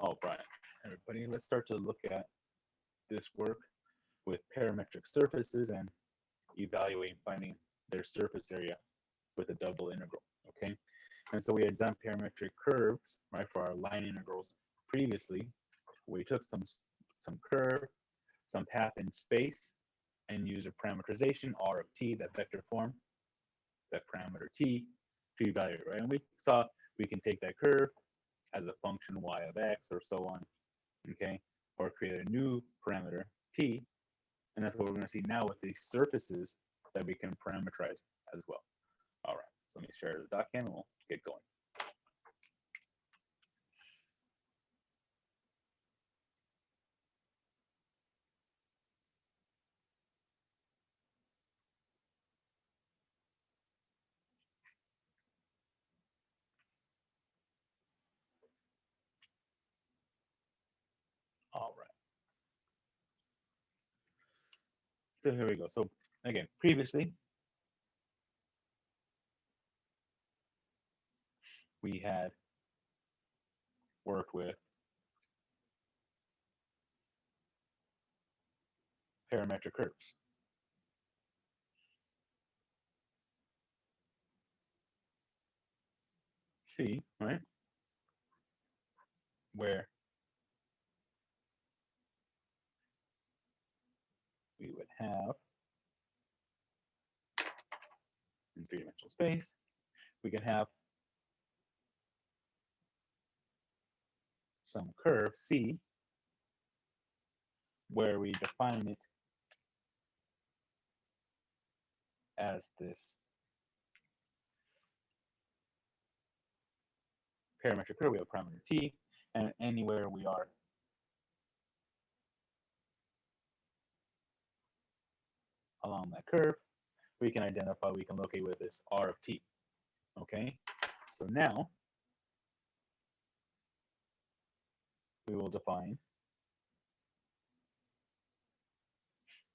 All right, everybody, let's start to look at this work with parametric surfaces and evaluating finding their surface area with a double integral, okay? And so we had done parametric curves, right, for our line integrals previously. We took some curve, some path in space, and used a parameterization, R of t, that vector form, that parameter t, to evaluate, right? And we saw we can take that curve as a function y of x or so on, okay? Or create a new parameter t, and that's what we're going to see now with these surfaces that we can parameterize as well. All right, so let me share the document and we'll get going. All right, so here we go. So again, previously we had worked with parametric curves. See, right, where we would have in three-dimensional space, we can have some curve C where we define it as this parametric curve. We have parameter t, and anywhere we are along that curve, we can identify, we can locate with this R of t, okay? So now we will define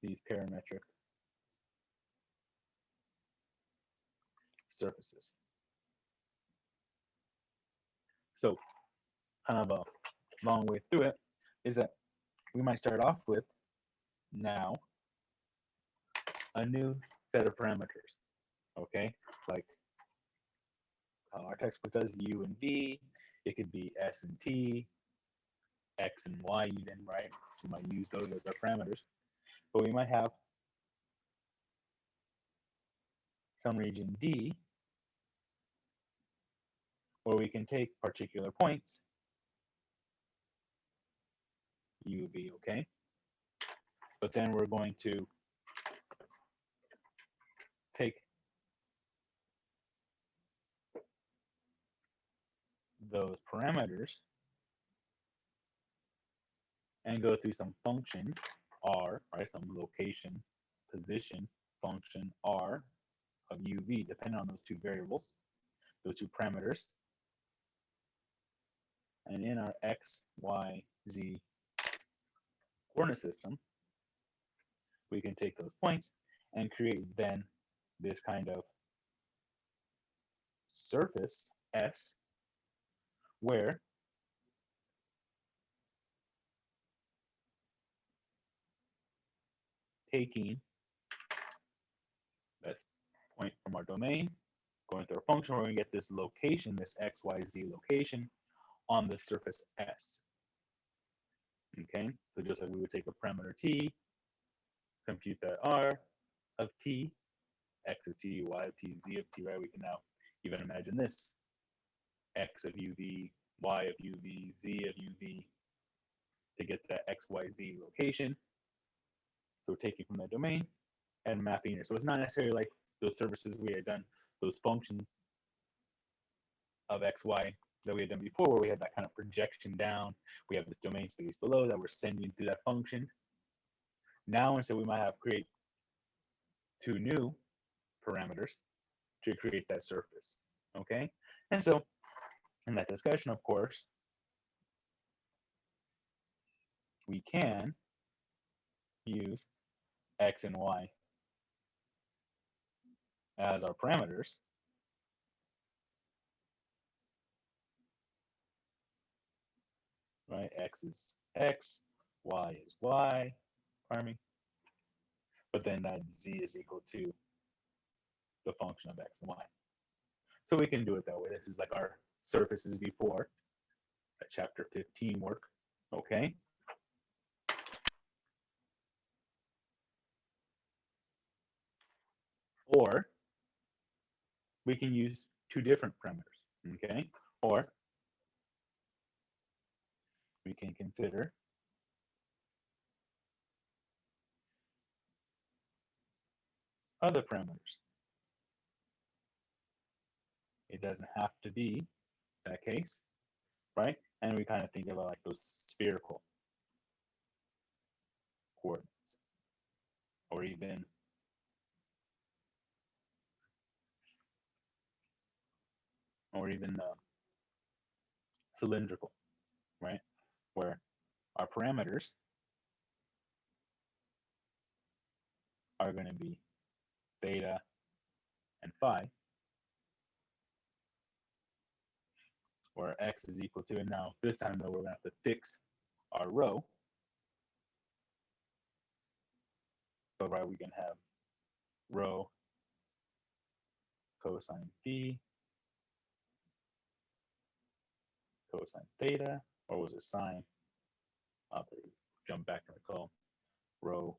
these parametric surfaces. So kind of a long way through it is that we might start off with now a new set of parameters, okay? Like our textbook does u and v, it could be s and t, x and y even, right? We might use those as our parameters, but we might have some region D where we can take particular points, u, v, okay? But then we're going to take those parameters and go through some function r, right? Some location, position function r of uv, depending on those two variables, those two parameters. And in our x, y, z coordinate system, we can take those points and create then this kind of surface S where taking that point from our domain, going through our function, we're going to get this location, this x, y, z location on the surface S. Okay, so just like we would take a parameter t, compute that r of t, x of t, y of t, z of t, right? We can now even imagine this, x of uv, y of uv, z of uv, to get that x, y, z location. So we're taking from that domain and mapping it. So it's not necessarily like those services we had done, those functions of x, y that we had done before, where we had that kind of projection down. We have this domain space below that we're sending through that function. Now instead we might have create two new parameters to create that surface. Okay, and so in that discussion, of course, we can use x and y as our parameters, right? X is X, Y is Y, pardon me. But then that Z is equal to the function of X and Y. So we can do it that way. This is like our surfaces before, that chapter 15 work, okay? Or we can use two different parameters, okay? Or we can consider other parameters. It doesn't have to be that case, right? And we kind of think about like those spherical coordinates, or even cylindrical, right? Where our parameters are going to be theta and phi, where x is equal to, and now this time though we're going to have to fix our rho. So right, we can have rho cosine phi cosine theta, or was it sine? I'll jump back and recall. Rho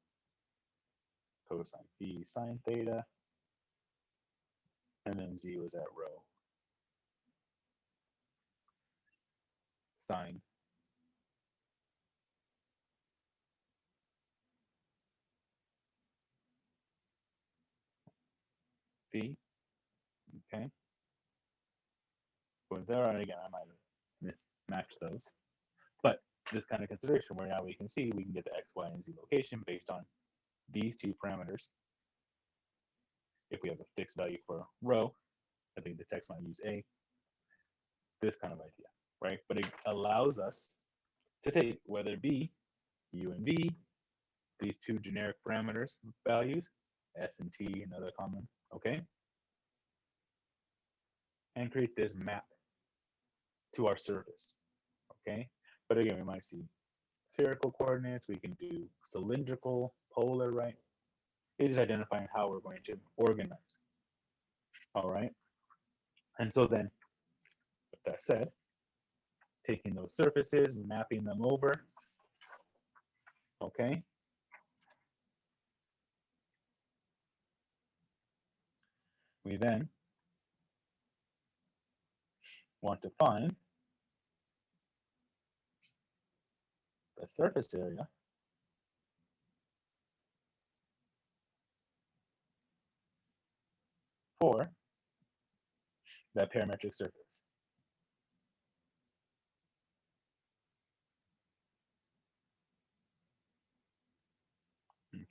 cosine phi sine theta, and then z was at rho sine phi, okay? But there, again, I might have mismatched those. But this kind of consideration where now we can see we can get the x, y, and z location based on these two parameters. If we have a fixed value for rho, I think the text might use a, this kind of idea, right? But it allows us to take whether it be u and v, these two generic parameters values, s and t, another common, okay? And create this map to our surface, okay? But again, we might see spherical coordinates, we can do cylindrical, polar, right? It's just identifying how we're going to organize, all right? And so then, with that said, taking those surfaces, mapping them over, okay? We then want to find the surface area for that parametric surface.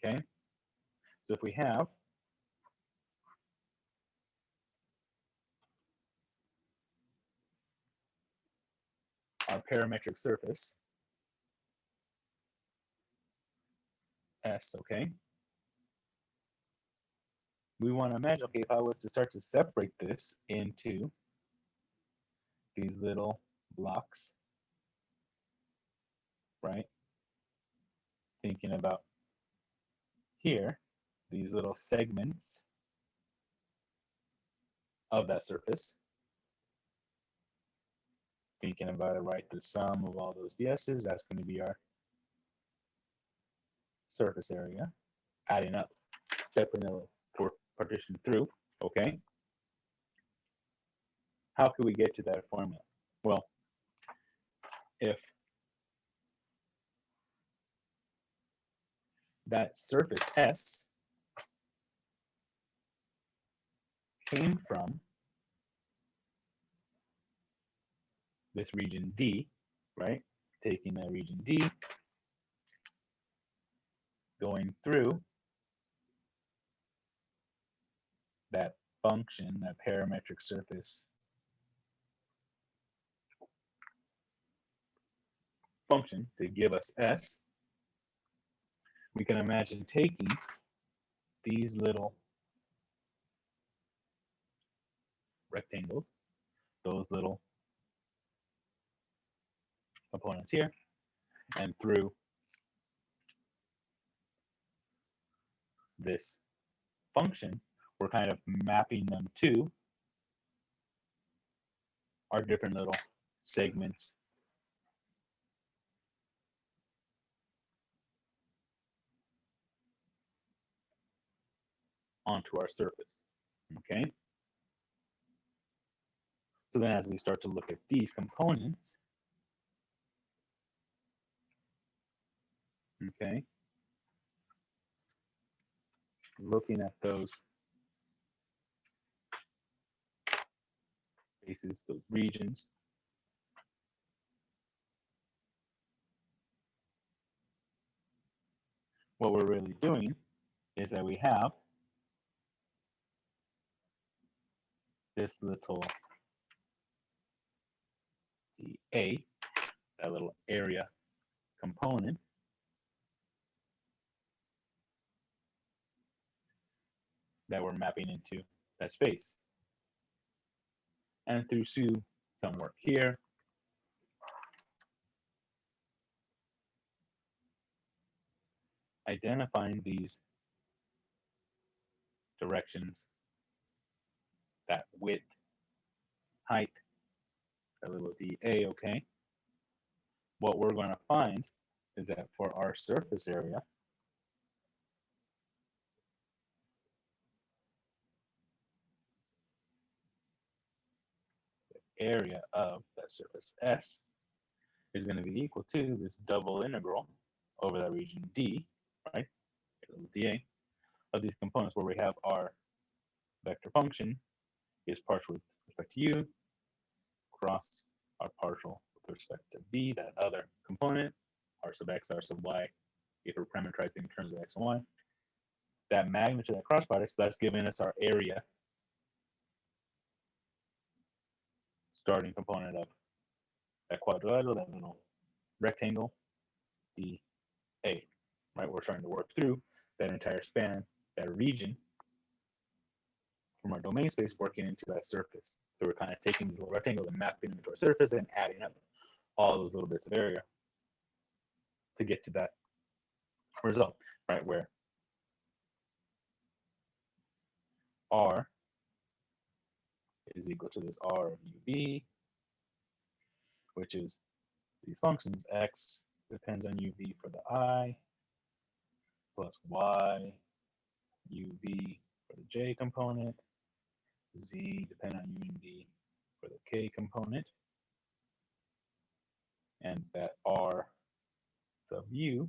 Okay, so if we have our parametric surface, S, okay, we want to imagine, okay, if I was to start to separate this into these little blocks, right? Thinking about here, these little segments of that surface. Thinking about it, right? The sum of all those ds's, that's going to be our surface area. Adding up, separating for partition through, okay? How could we get to that formula? Well, if that surface S came from this region D, right? Taking that region D, going through that function, that parametric surface function to give us S, we can imagine taking these little rectangles, those little components here, And through this function, we're kind of mapping them to our different little segments onto our surface. Okay. So then as we start to look at these components, okay, looking at those spaces, those regions, what we're really doing is that we have this little A, that little area component, that we're mapping into that space. And through some work here, identifying these directions, that width, height, that little dA, okay? What we're going to find is that for our surface area, the area of that surface S is going to be equal to this double integral over that region D, right? Little dA of these components where we have our vector function is partial with respect to u cross our partial with respect to b, that other component, r sub x, r sub y, if we're parameterizing in terms of x and y. That magnitude, that cross product, so that's giving us our area starting component of that quadrilateral, that little rectangle, dA, right? We're starting to work through that entire span, that region from our domain space working into that surface. So we're kind of taking these little rectangles and mapping them into our surface and adding up all those little bits of area to get to that result, right? Where R is equal to this R of UV, which is these functions. X depends on UV for the I, plus Y, UV for the J component, Z depend on UV for the K component, and that R sub U,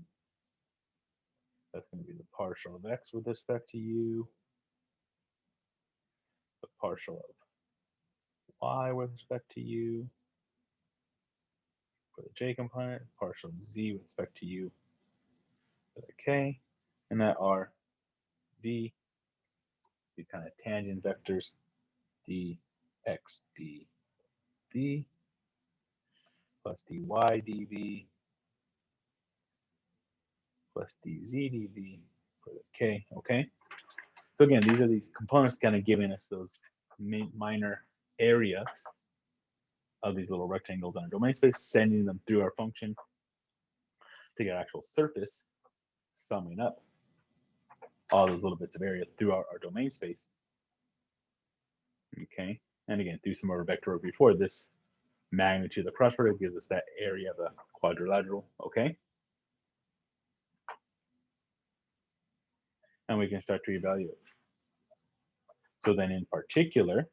that's going to be the partial of X with respect to U, the partial of Y with respect to U for the J component, partial of Z with respect to U for the K, and that R V, the kind of tangent vectors, dx dv plus dy dv plus dz dv for the k, okay? So again, these are these components kind of giving us those minor areas of these little rectangles on our domain space, sending them through our function to get actual surface, summing up all those little bits of area through our domain space. Okay, and again, through some of our vector work before, this magnitude of the cross product gives us that area of the quadrilateral, okay? And we can start to evaluate. So then in particular,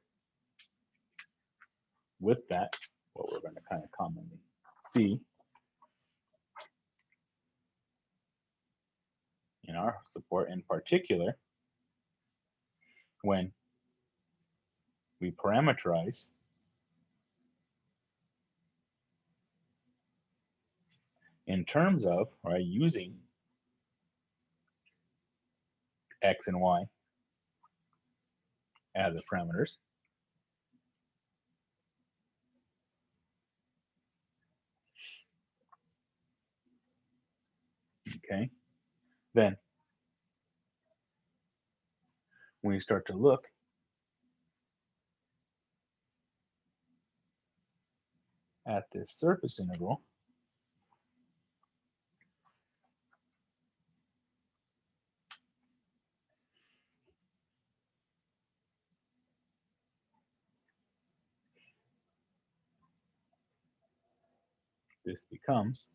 with that, what we're going to kind of commonly see in our support in particular, when we parameterize in terms of, right, using x and y as the parameters, okay, then when you start to look at this surface integral, this becomes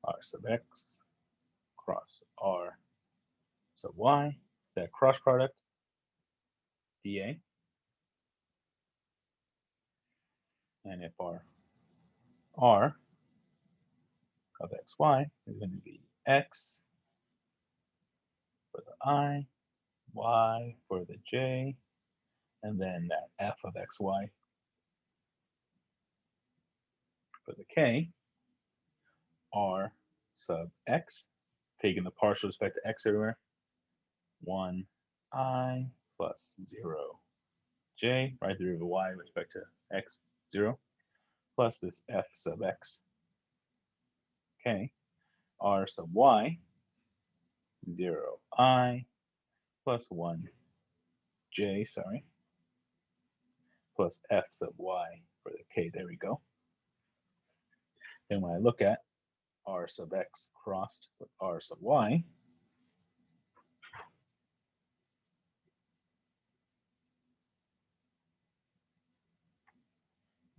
r sub x cross r sub y, that cross product, dA. And if our r of xy is going to be x for the I, y for the j, and then that f of xy for the k, r sub x, taking the partial respect to x everywhere, 1I plus 0j, right, derivative of y with respect to x, 0, plus this f sub x, k, r sub y, 0I plus 1j, sorry, plus f sub y for the k, there we go. Then when I look at r sub x crossed with r sub y,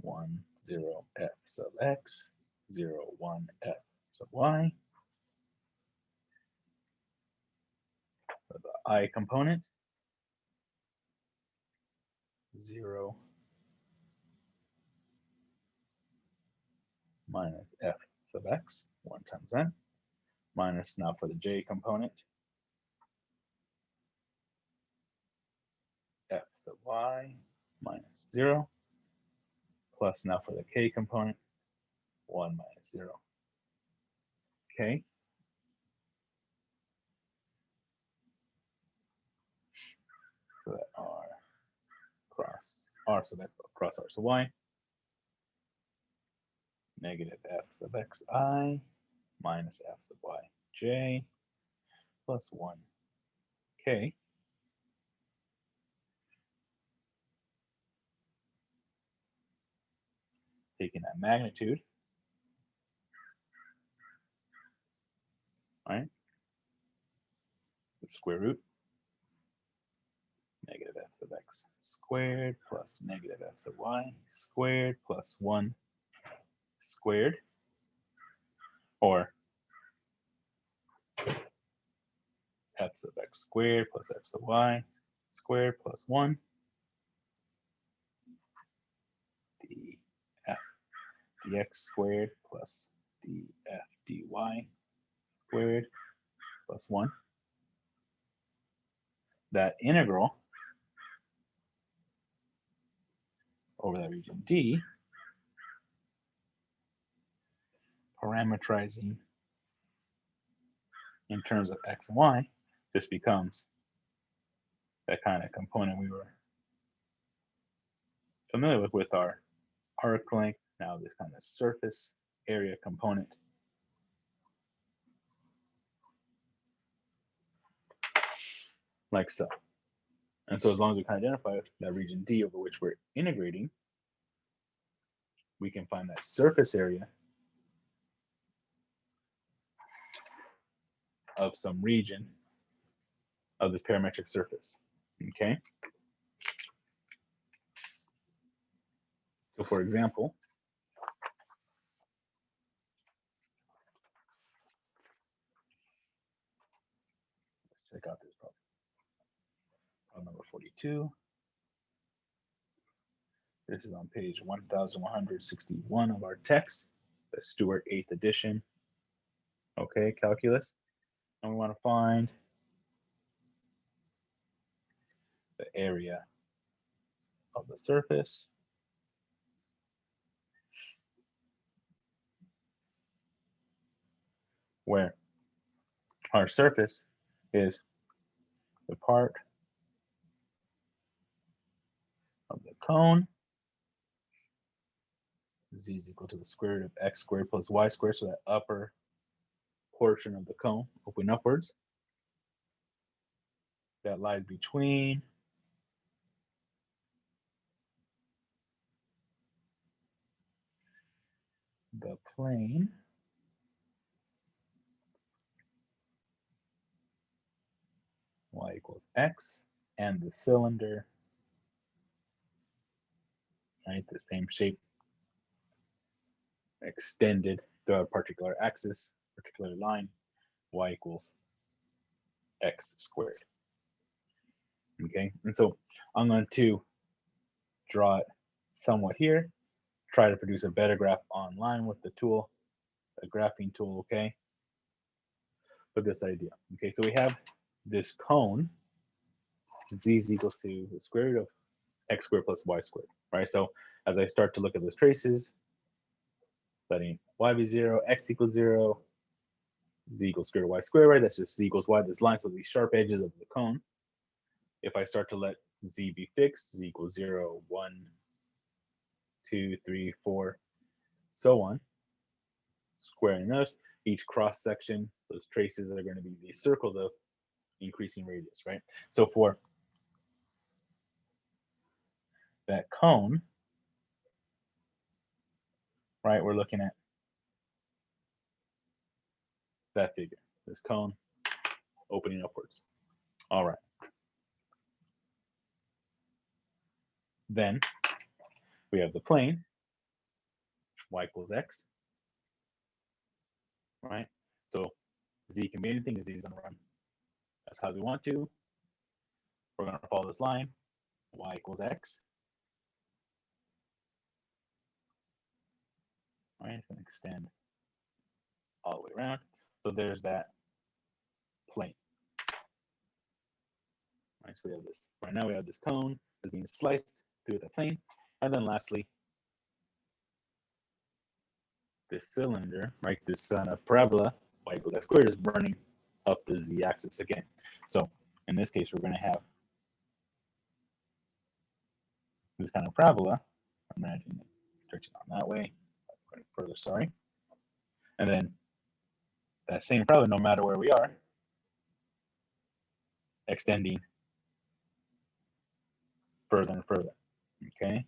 one, 0, f sub x, 0, 1, f sub y. For the I component, 0 minus f sub x, 1 times n, minus now for the j component, f sub y minus 0, plus now for the k component, 1 minus 0. Okay. So that r cross r sub x cross r sub y, negative f sub xi minus f sub yj plus 1k. Taking that magnitude, right? The square root, negative f sub x squared plus negative f sub y squared plus 1 squared, or f sub x squared plus f sub y squared plus 1 df dx squared plus df dy squared plus 1. That integral over that region D, parametrizing in terms of x and y, just becomes that kind of component we were familiar with our arc length, now this kind of surface area component. Like so. And so as long as we can identify that region D over which we're integrating, we can find that surface area of some region of this parametric surface. Okay. So for example, let's check out this problem. Problem number 42. This is on page 1161 of our text, the Stewart 8th edition. Okay, calculus. And we want to find the area of the surface where our surface is the part of the cone. Z is equal to the square root of x squared plus y squared, so that upper portion of the cone open upwards that lies between the plane y equals x and the cylinder, right? The same shape extended to a particular axis, particular line, y equals x squared. Okay, and so I'm going to draw it somewhat here, try to produce a better graph online with the tool, a graphing tool, okay, with this idea. Okay, so we have this cone, z is equal to the square root of x squared plus y squared, right? So as I start to look at those traces, letting y be 0, x equals 0, z equals square root of y squared, right? That's just z equals y, this line, so these sharp edges of the cone. If I start to let z be fixed, z equals 0, 1, 2, 3, 4, so on, squaring those, each cross section, those traces are going to be these circles of increasing radius, right? So for that cone, right, we're looking at that figure, this cone opening upwards. All right. Then we have the plane, y equals x, right? So z can be anything, and z is going to run as high as we want to. We're going to follow this line, y equals x. Right, it's going to extend all the way around. So there's that plane. Right, so we have this, right now we have this cone that's being sliced through the plane. And then lastly, this cylinder, right, this parabola, y equals x squared, is running up the z-axis again. So in this case, we're going to have this kind of parabola. Imagine it stretching on that way, going further, sorry. And then that same parabola, no matter where we are, extending further and further, okay?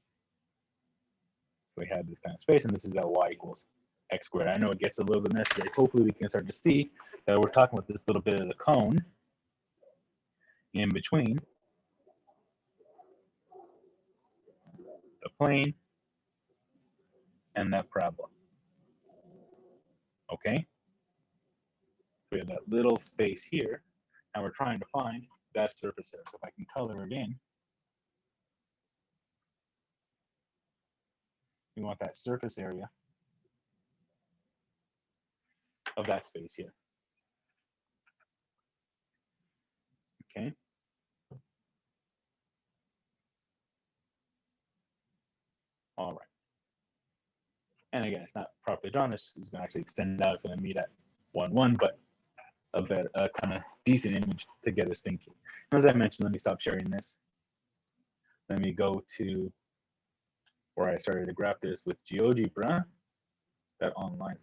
So we have this kind of space, and this is that y equals x squared. I know it gets a little bit messy. Hopefully we can start to see that we're talking about this little bit of the cone in between the plane and that parabola. Okay? So we have that little space here, and we're trying to find that surface area. So if I can color it in, we want that surface area of that space here. Okay? All right. And again, it's not properly drawn. This is going to actually extend out. It's going to meet at 1, 1, but a better, kind of decent image to get us thinking. And as I mentioned, let me stop sharing this. Let me go to where I started to graph this with GeoGebra, that online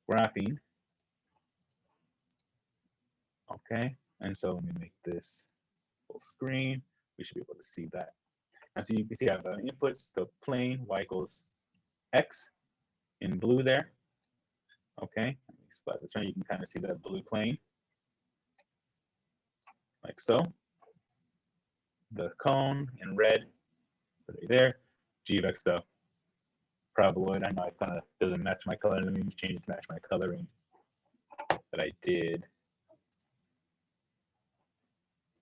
graphing. Okay, and so let me make this full screen. We should be able to see that. And so you can see I have the inputs, the plane, y equals x in blue there. Okay, let me slide this around. You can kind of see that blue plane, like so. The cone in red, right there. G of x, the paraboloid. I know it kind of doesn't match my color. Let me change it to match my coloring that I did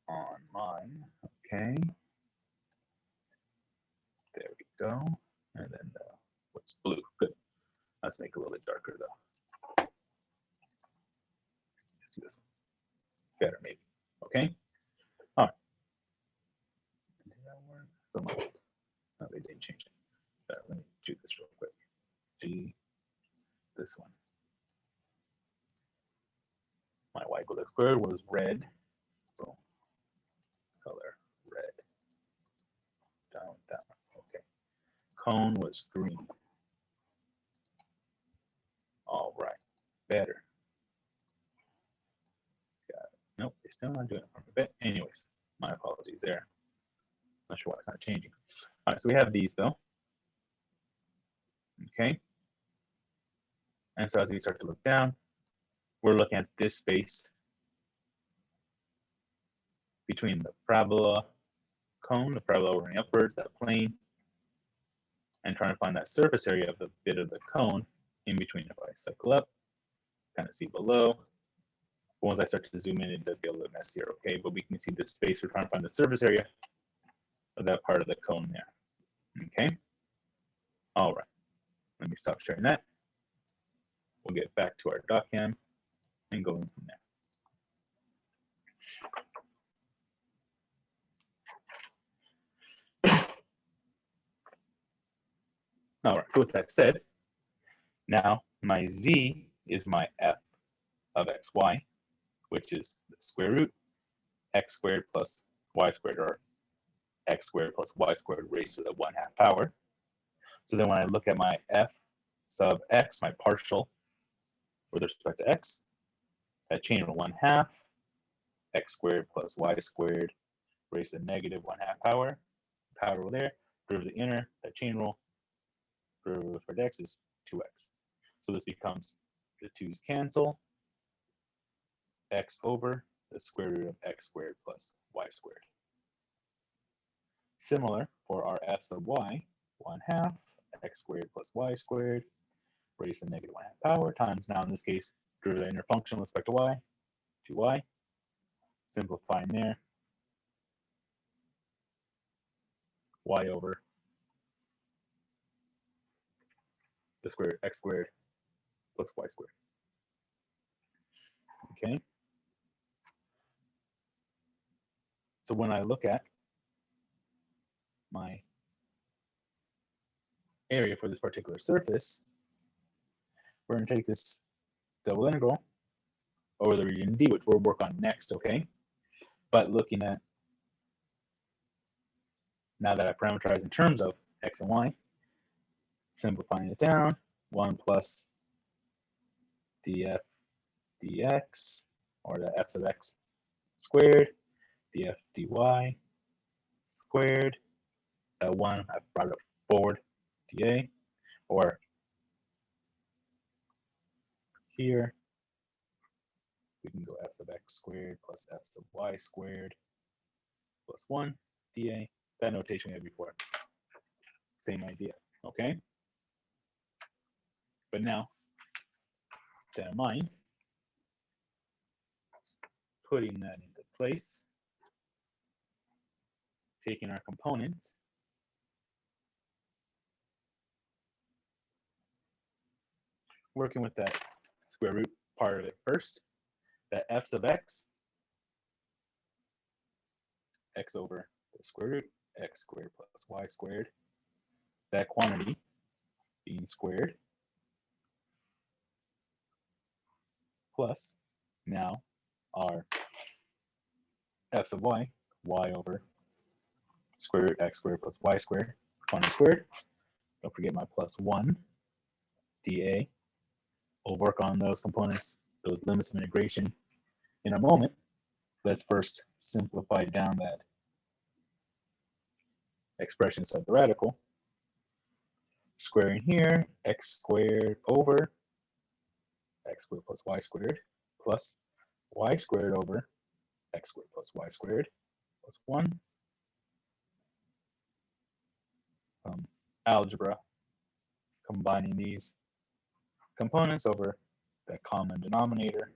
on mine. Okay. There we go. And then what's blue? Good. Let's make it a little bit darker though. Let's do this one. Better maybe. Okay. All right. Did that work? So no, they didn't change it. So let me do this real quick. G, this one. My y equals x squared was red. Boom. Color red. Down, down. Okay. Cone was green. All right. Better. Got it. Nope, it's still not doing it from a bit. Anyways, my apologies there. Not sure why it's not changing. All right, so we have these though. Okay. And so as we start to look down, we're looking at this space between the parabola cone, the parabola running upwards, that plane, and trying to find that surface area of the bit of the cone in between. If I cycle up, kind of see below. But once I start to zoom in, it does get a little messier, okay? But we can see the space. We're trying to find the surface area of that part of the cone there, okay? All right, let me stop sharing that. We'll get back to our docam and go in from there. All right, so with that said, now my z is my f of xy, which is the square root x squared plus y squared, or x squared plus y squared raised to the 1/2 power. So then when I look at my f sub x, my partial with respect to x, that chain rule 1/2 x squared plus y squared raised to the negative 1/2 power. Power rule there, derivative of the inner, that chain rule, derivative with respect to x is 2x. So this becomes the 2's cancel, x over the square root of x squared plus y squared. Similar for our f sub y, 1/2 x squared plus y squared raised to the negative 1/2 power times, now in this case, derivative of the inner function with respect to y, 2y. Simplifying there, y over the square root x squared plus y squared. Okay. So when I look at my area for this particular surface, we're going to take this double integral over the region D, which we'll work on next, okay? But looking at, now that I parameterize in terms of x and y, simplifying it down, 1 plus df dx, or the f sub x squared, df dy squared, that 1 I brought it forward, dA, or here, we can go f sub x squared plus f sub y squared plus 1 dA. That notation we had before. Same idea, okay? But now, to that in mind, putting that into place, taking our components, working with that square root part of it first, that f sub x, x over the square root, x squared plus y squared, that quantity being squared, plus now our f sub y, y over square root x squared plus y squared, quantity squared. Don't forget my plus 1 dA. We'll work on those components, those limits of integration in a moment. Let's first simplify down that expression sub the radical. Squaring here, x squared over x squared plus y squared plus y squared over x squared plus y squared plus 1. From algebra, combining these components over the common denominator.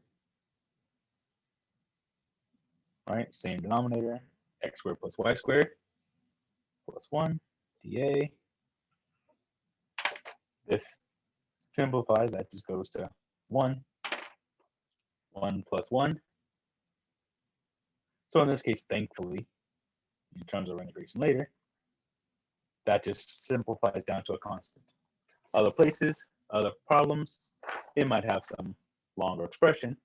All right, same denominator, x squared plus y squared plus 1 dA. This simplifies, that just goes to 1, 1 plus 1. So in this case, thankfully, in terms of integration later, that just simplifies down to a constant. Other places, other problems, it might have some longer expression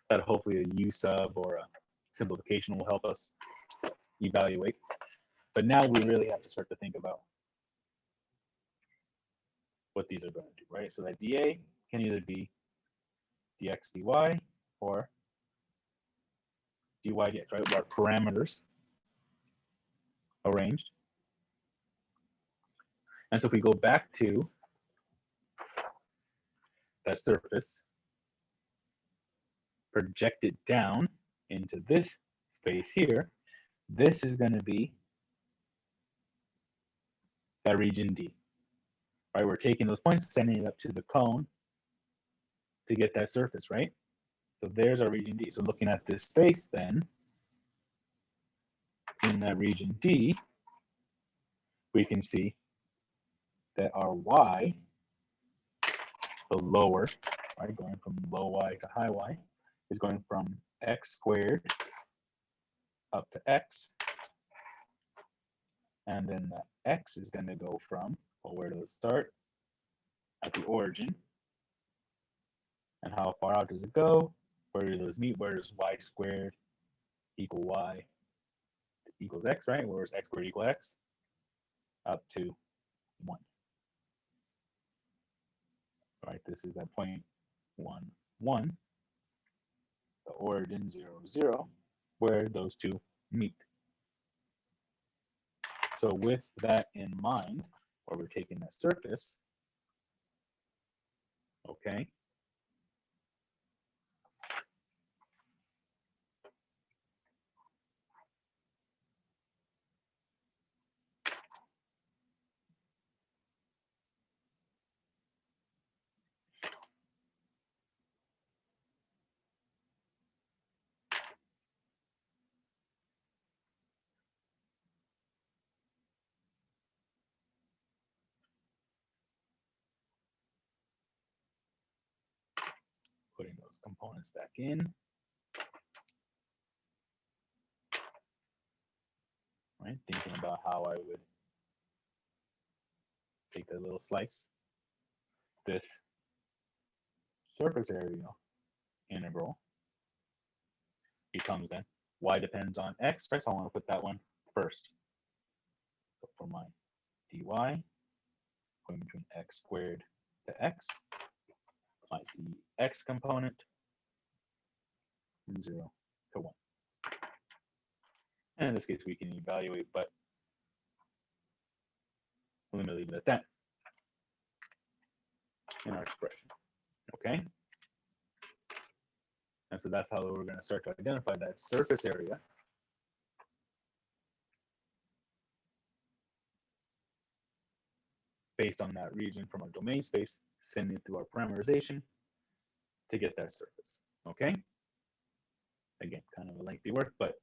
that hopefully a u sub or a simplification will help us evaluate. But now we really have to start to think about what these are going to do, right? So that dA can either be dx dy or dy dx, right? Our parameters arranged. And so if we go back to that surface, project it down into this space here, this is going to be that region D. right? We're taking those points, sending it up to the cone to get that surface, right? So there's our region D. So looking at this space then, in that region D, we can see that our y, the lower, right, going from low y to high y, is going from x squared up to x. And then the x is going to go from, well, where does it start? At the origin. And how far out does it go? Where do those meet? Where does y squared equal y equals x, right? Where is x squared equal x? Up to 1. Right, this is at point 1, 1, the origin 0, 0, where those two meet. So with that in mind, where we're taking that surface, okay, putting those components back in, right, thinking about how I would take a little slice. This surface area integral becomes then y depends on x, right? So I want to put that one first. So for my dy, going between x squared to x, my dx component from 0 to 1. And in this case, we can evaluate, but let me leave it at that in our expression, okay? And so that's how we're going to start to identify that surface area based on that region from our domain space, sending it through our parameterization to get that surface, okay? Again, kind of a lengthy work, but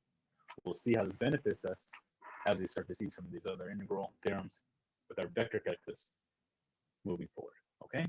we'll see how this benefits us as we start to see some of these other integral theorems with our vector calculus moving forward, okay?